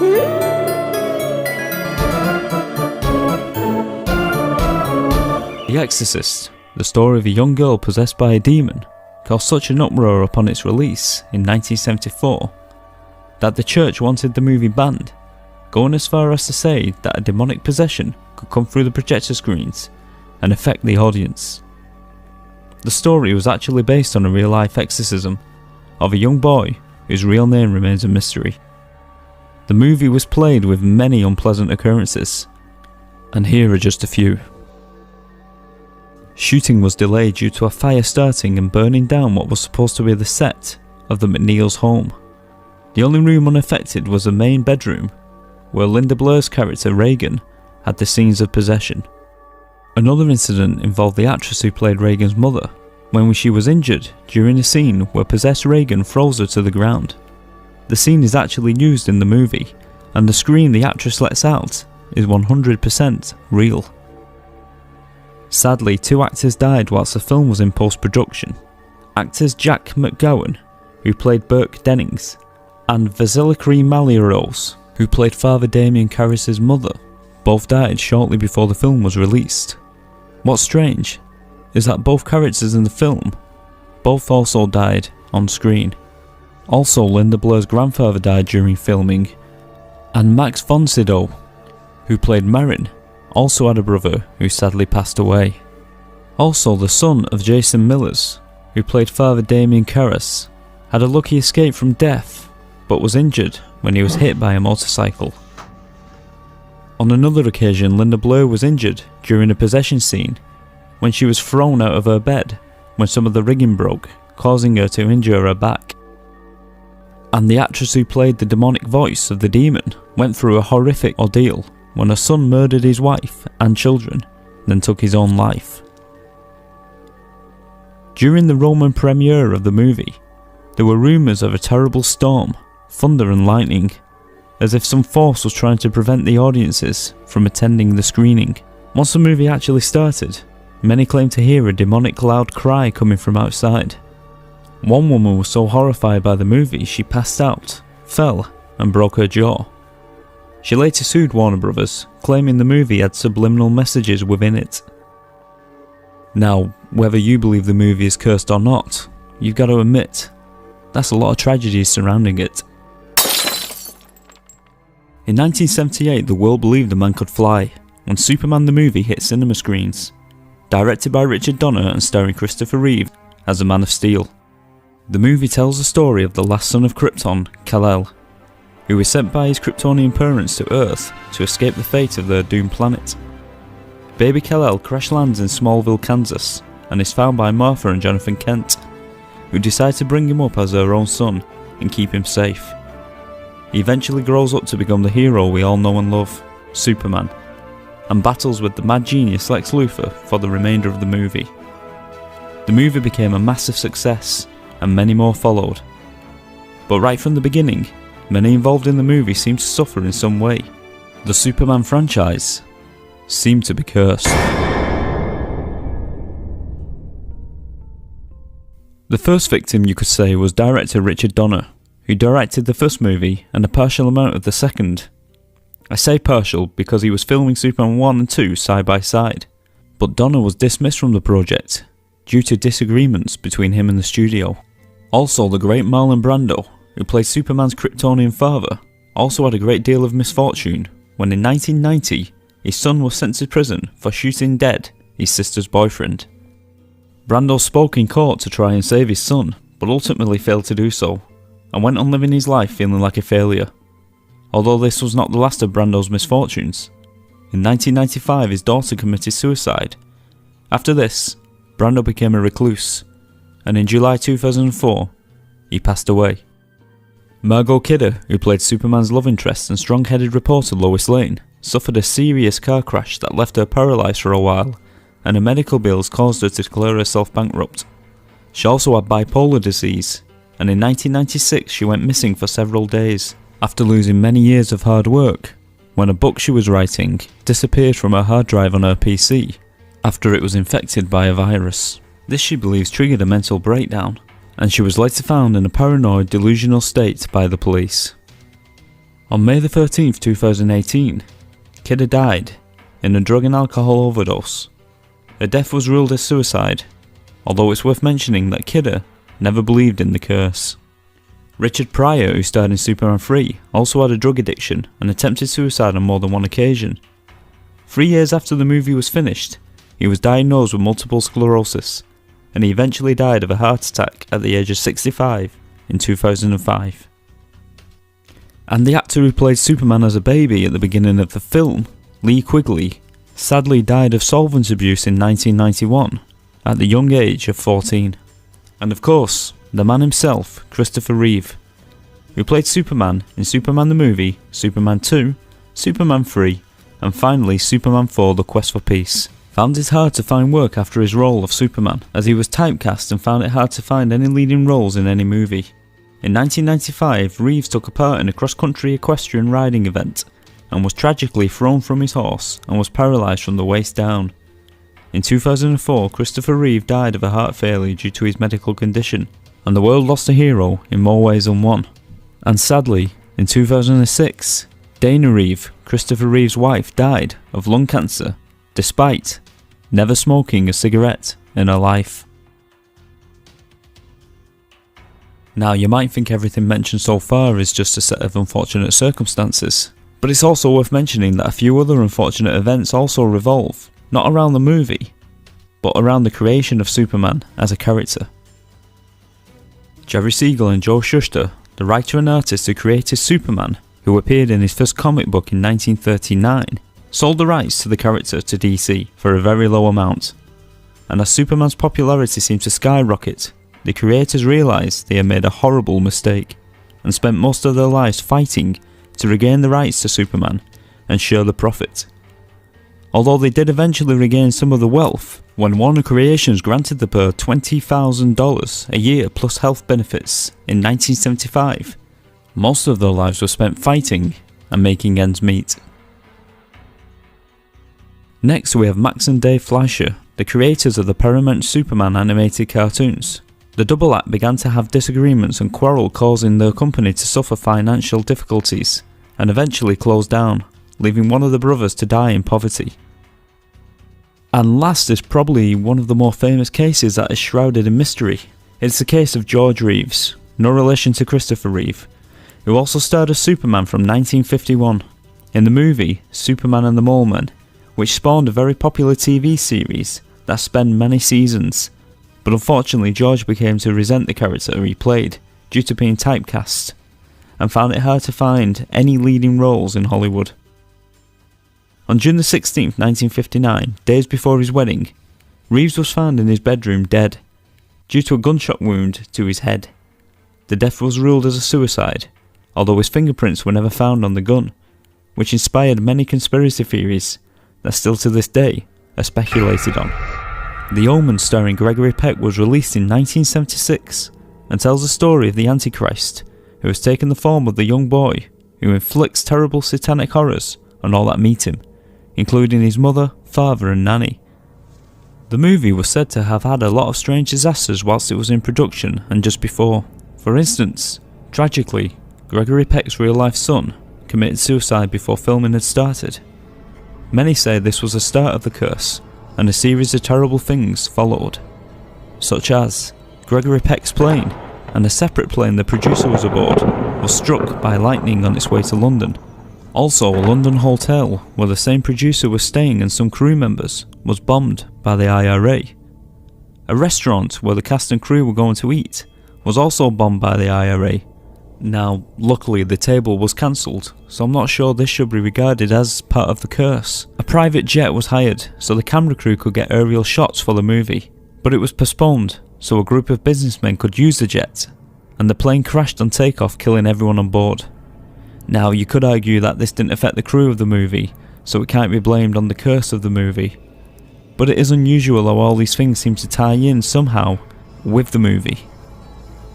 The Exorcist, the story of a young girl possessed by a demon, caused such an uproar upon its release in 1974 that the church wanted the movie banned, going as far as to say that a demonic possession could come through the projector screens and affect the audience. The story was actually based on a real-life exorcism of a young boy whose real name remains a mystery. The movie was played with many unpleasant occurrences, and here are just a few. Shooting was delayed due to a fire starting and burning down what was supposed to be the set of the McNeil's home. The only room unaffected was the main bedroom, where Linda Blair's character Reagan had the scenes of possession. Another incident involved the actress who played Reagan's mother, when she was injured during a scene where possessed Reagan froze her to the ground. The scene is actually used in the movie, and the scream the actress lets out is 100% real. Sadly, 2 actors died whilst the film was in post-production. Actors Jack McGowan, who played Burke Dennings, and Vasiliki Malliarose, who played Father Damien Karras' mother, both died shortly before the film was released. What's strange is that both characters in the film both also died on screen. Also, Linda Blair's grandfather died during filming, and Max von Sydow, who played Marin, also had a brother who sadly passed away. Also, the son of Jason Millers, who played Father Damien Karras, had a lucky escape from death, but was injured when he was hit by a motorcycle. On another occasion, Linda Blair was injured during a possession scene when she was thrown out of her bed when some of the rigging broke, causing her to injure her back. And the actress who played the demonic voice of the demon went through a horrific ordeal when her son murdered his wife and children, then took his own life. During the Roman premiere of the movie, there were rumours of a terrible storm, thunder and lightning, as if some force was trying to prevent the audiences from attending the screening. Once the movie actually started, many claimed to hear a demonic loud cry coming from outside. One woman was so horrified by the movie she passed out, fell and broke her jaw. She later sued Warner Brothers, claiming the movie had subliminal messages within it. Now, whether you believe the movie is cursed or not, you've got to admit, that's a lot of tragedies surrounding it. In 1978, the world believed a man could fly when Superman the movie hit cinema screens. Directed by Richard Donner and starring Christopher Reeve as the Man of Steel. The movie tells the story of the last son of Krypton, Kal-El, who was sent by his Kryptonian parents to Earth to escape the fate of their doomed planet. Baby Kal-El crash lands in Smallville, Kansas, and is found by Martha and Jonathan Kent, who decide to bring him up as their own son and keep him safe. He eventually grows up to become the hero we all know and love, Superman, and battles with the mad genius Lex Luthor for the remainder of the movie. The movie became a massive success, and many more followed. But right from the beginning, many involved in the movie seemed to suffer in some way. The Superman franchise seemed to be cursed. The first victim, you could say, was director Richard Donner, who directed the first movie and a partial amount of the second. I say partial because he was filming Superman 1 and 2 side by side, but Donner was dismissed from the project due to disagreements between him and the studio. Also, the great Marlon Brando, who played Superman's Kryptonian father, also had a great deal of misfortune when in 1990 his son was sent to prison for shooting dead his sister's boyfriend. Brando spoke in court to try and save his son, but ultimately failed to do so, and went on living his life feeling like a failure. Although this was not the last of Brando's misfortunes. In 1995 his daughter committed suicide. After this, Brando became a recluse, and in July 2004, he passed away. Margot Kidder, who played Superman's love interest and strong-headed reporter Lois Lane, suffered a serious car crash that left her paralysed for a while, and her medical bills caused her to declare herself bankrupt. She also had bipolar disease, and in 1996 she went missing for several days, after losing many years of hard work, when a book she was writing disappeared from her hard drive on her PC, after it was infected by a virus. This she believes triggered a mental breakdown, and she was later found in a paranoid, delusional state by the police. On May the 13th, 2018, Kidder died in a drug and alcohol overdose. Her death was ruled as suicide, although it's worth mentioning that Kidder never believed in the curse. Richard Pryor, who starred in Superman 3, also had a drug addiction and attempted suicide on more than one occasion. 3 years after the movie was finished, he was diagnosed with multiple sclerosis, and he eventually died of a heart attack at the age of 65 in 2005. And the actor who played Superman as a baby at the beginning of the film, Lee Quigley, sadly died of solvent abuse in 1991 at the young age of 14. And of course, the man himself, Christopher Reeve, who played Superman in Superman the movie, Superman 2, Superman 3, and finally Superman 4 The Quest for Peace, found it hard to find work after his role of Superman, as he was typecast and found it hard to find any leading roles in any movie. In 1995, Reeves took a part in a cross-country equestrian riding event and was tragically thrown from his horse and was paralysed from the waist down. In 2004, Christopher Reeve died of a heart failure due to his medical condition, and the world lost a hero in more ways than one. And sadly, in 2006, Dana Reeve, Christopher Reeve's wife, died of lung cancer, despite never smoking a cigarette in her life. Now, you might think everything mentioned so far is just a set of unfortunate circumstances, but it's also worth mentioning that a few other unfortunate events also revolve, not around the movie, but around the creation of Superman as a character. Jerry Siegel and Joe Shuster, the writer and artist who created Superman, who appeared in his first comic book in 1939, sold the rights to the character to DC for a very low amount. And as Superman's popularity seemed to skyrocket, the creators realised they had made a horrible mistake and spent most of their lives fighting to regain the rights to Superman and share the profit. Although they did eventually regain some of the wealth when Warner Creations granted the pair $20,000 a year plus health benefits in 1975, most of their lives were spent fighting and making ends meet. Next we have Max and Dave Fleischer, the creators of the Paramount Superman animated cartoons. The double act began to have disagreements and quarrel, causing their company to suffer financial difficulties and eventually closed down, leaving one of the brothers to die in poverty. And last is probably one of the more famous cases that is shrouded in mystery. It's the case of George Reeves, no relation to Christopher Reeve, who also starred as Superman from 1951 in the movie Superman and the Mole Men, which spawned a very popular TV series that spanned many seasons. But unfortunately, George became to resent the character he played due to being typecast, and found it hard to find any leading roles in Hollywood. On June the 16th, 1959, days before his wedding, Reeves was found in his bedroom dead, due to a gunshot wound to his head. The death was ruled as a suicide, although his fingerprints were never found on the gun, which inspired many conspiracy theories that still to this day are speculated on. The Omen, starring Gregory Peck, was released in 1976 and tells the story of the Antichrist, who has taken the form of the young boy who inflicts terrible satanic horrors on all that meet him, including his mother, father and nanny. The movie was said to have had a lot of strange disasters whilst it was in production and just before. For instance, tragically, Gregory Peck's real-life son committed suicide before filming had started. Many say this was the start of the curse, and a series of terrible things followed, such as Gregory Peck's plane and a separate plane the producer was aboard was struck by lightning on its way to London. Also, a London hotel where the same producer was staying and some crew members was bombed by the IRA. A restaurant where the cast and crew were going to eat was also bombed by the IRA. Now, luckily the table was cancelled, so I'm not sure this should be regarded as part of the curse. A private jet was hired so the camera crew could get aerial shots for the movie, but it was postponed so a group of businessmen could use the jet, and the plane crashed on takeoff, killing everyone on board. Now, you could argue that this didn't affect the crew of the movie, so it can't be blamed on the curse of the movie. But it is unusual how all these things seem to tie in somehow with the movie.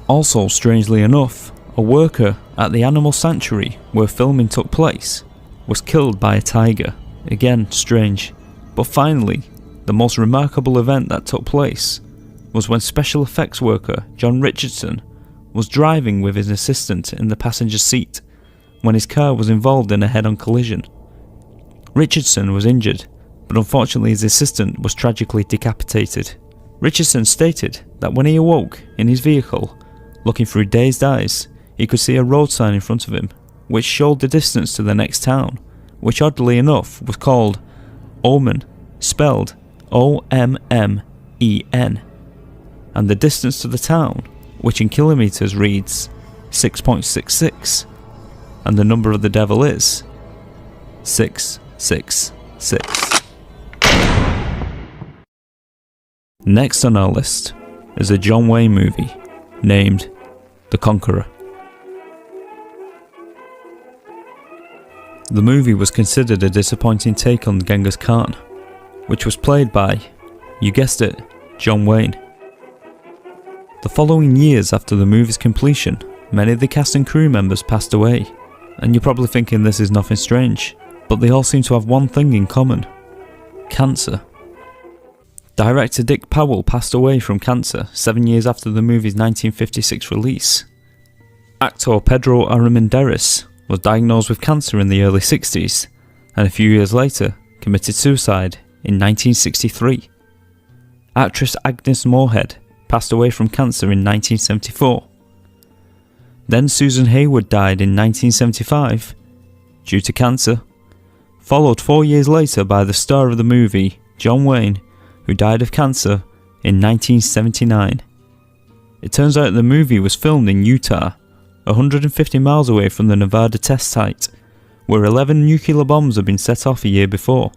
Also, strangely enough, a worker at the animal sanctuary where filming took place was killed by a tiger. Again, strange. But finally, the most remarkable event that took place was when special effects worker John Richardson was driving with his assistant in the passenger seat when his car was involved in a head-on collision. Richardson was injured, but unfortunately his assistant was tragically decapitated. Richardson stated that when he awoke in his vehicle, looking through dazed eyes, he could see a road sign in front of him, which showed the distance to the next town, which oddly enough was called Omen, spelled O-M-M-E-N, and the distance to the town, which in kilometres reads 6.66, and the number of the devil is 666. Next on our list is a John Wayne movie named The Conqueror. The movie was considered a disappointing take on Genghis Khan, which was played by, you guessed it, John Wayne. The following years after the movie's completion, many of the cast and crew members passed away, and you're probably thinking this is nothing strange, but they all seem to have one thing in common: cancer. Director Dick Powell passed away from cancer 7 years after the movie's 1956 release. Actor Pedro Armendáriz was diagnosed with cancer in the early 60s, and a few years later committed suicide in 1963. Actress Agnes Moorehead passed away from cancer in 1974. Then Susan Hayward died in 1975 due to cancer, followed 4 years later by the star of the movie, John Wayne, who died of cancer in 1979. It turns out the movie was filmed in Utah, 150 miles away from the Nevada test site, where 11 nuclear bombs had been set off a year before.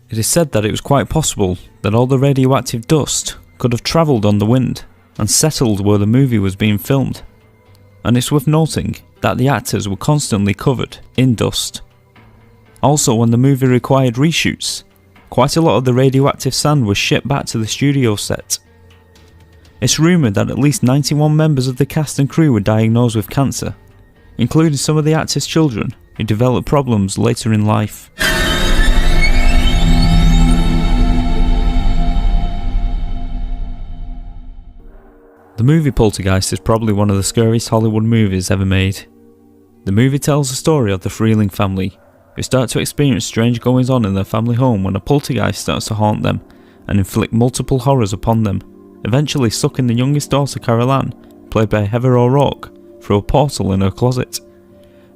It is said that it was quite possible that all the radioactive dust could have travelled on the wind and settled where the movie was being filmed, and it's worth noting that the actors were constantly covered in dust. Also, when the movie required reshoots, quite a lot of the radioactive sand was shipped back to the studio set. It's rumoured that at least 91 members of the cast and crew were diagnosed with cancer, including some of the actors' children who developed problems later in life. The movie Poltergeist is probably one of the scariest Hollywood movies ever made. The movie tells the story of the Freeling family, who start to experience strange goings on in their family home when a poltergeist starts to haunt them and inflict multiple horrors upon them, eventually sucking the youngest daughter Carol Ann, played by Heather O'Rourke, through a portal in her closet,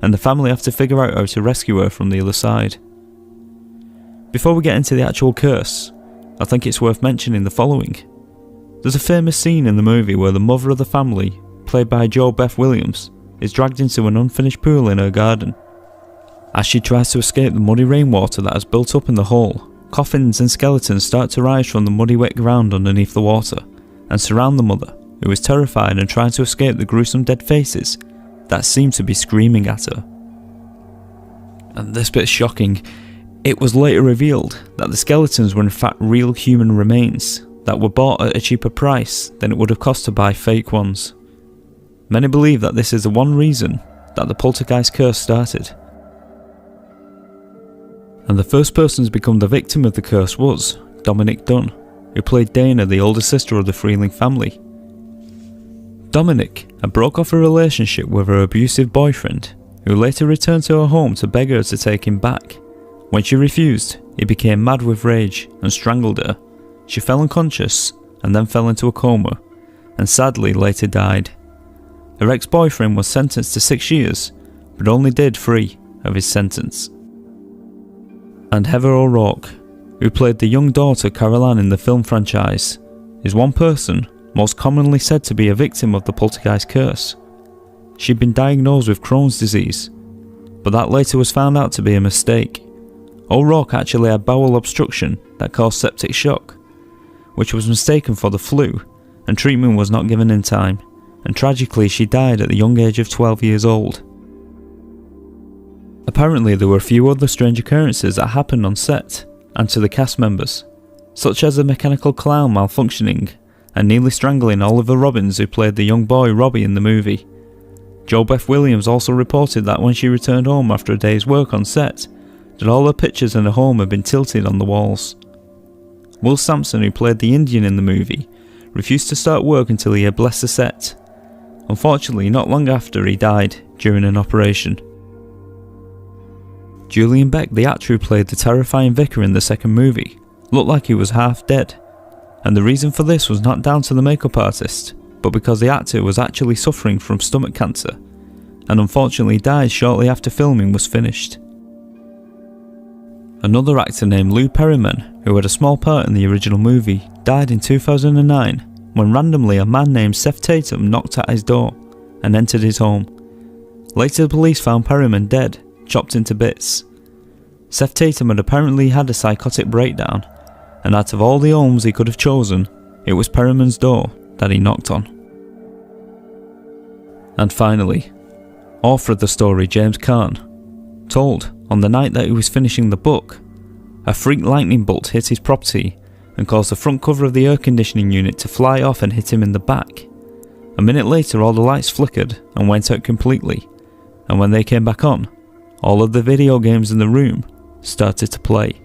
and the family have to figure out how to rescue her from the other side. Before we get into the actual curse, I think it's worth mentioning the following. There's a famous scene in the movie where the mother of the family, played by Jo Beth Williams, is dragged into an unfinished pool in her garden. As she tries to escape the muddy rainwater that has built up in the hole, coffins and skeletons start to rise from the muddy wet ground underneath the water and surround the mother, who is terrified and trying to escape the gruesome dead faces that seem to be screaming at her. And this bit's shocking. It was later revealed that the skeletons were in fact real human remains that were bought at a cheaper price than it would have cost to buy fake ones. Many believe that this is the one reason that the poltergeist curse started. And the first person to become the victim of the curse was Dominic Dunn, who played Dana, the older sister of the Freeling family. Dominic had broke off a relationship with her abusive boyfriend, who later returned to her home to beg her to take him back. When she refused, he became mad with rage and strangled her. She fell unconscious and then fell into a coma, and sadly later died. Her ex-boyfriend was sentenced to 6 years, but only did 3 of his sentence. And Heather O'Rourke, who played the young daughter Carol Ann in the film franchise, is one person most commonly said to be a victim of the poltergeist curse. She'd been diagnosed with Crohn's disease, but that later was found out to be a mistake. O'Rourke actually had bowel obstruction that caused septic shock, which was mistaken for the flu, and treatment was not given in time, and tragically she died at the young age of 12 years old. Apparently there were a few other strange occurrences that happened on set and to the cast members, such as a mechanical clown malfunctioning and nearly strangling Oliver Robbins, who played the young boy Robbie in the movie. Jo Beth Williams also reported that when she returned home after a day's work on set, that all her pictures in her home had been tilted on the walls. Will Sampson, who played the Indian in the movie, refused to start work until he had blessed the set. Unfortunately, not long after he died during an operation. Julian Beck, the actor who played the terrifying vicar in the second movie, looked like he was half dead, and the reason for this was not down to the makeup artist, but because the actor was actually suffering from stomach cancer, and unfortunately died shortly after filming was finished. Another actor named Lou Perryman, who had a small part in the original movie, died in 2009 when randomly a man named Seth Tatum knocked at his door and entered his home. Later the police found Perryman dead, chopped into bits. Seth Tatum had apparently had a psychotic breakdown, and out of all the homes he could have chosen, it was Perryman's door that he knocked on. And finally, author of the story James Caan told on the night that he was finishing the book, a freak lightning bolt hit his property and caused the front cover of the air conditioning unit to fly off and hit him in the back. A minute later all the lights flickered and went out completely, and when they came back on, all of the video games in the room started to play.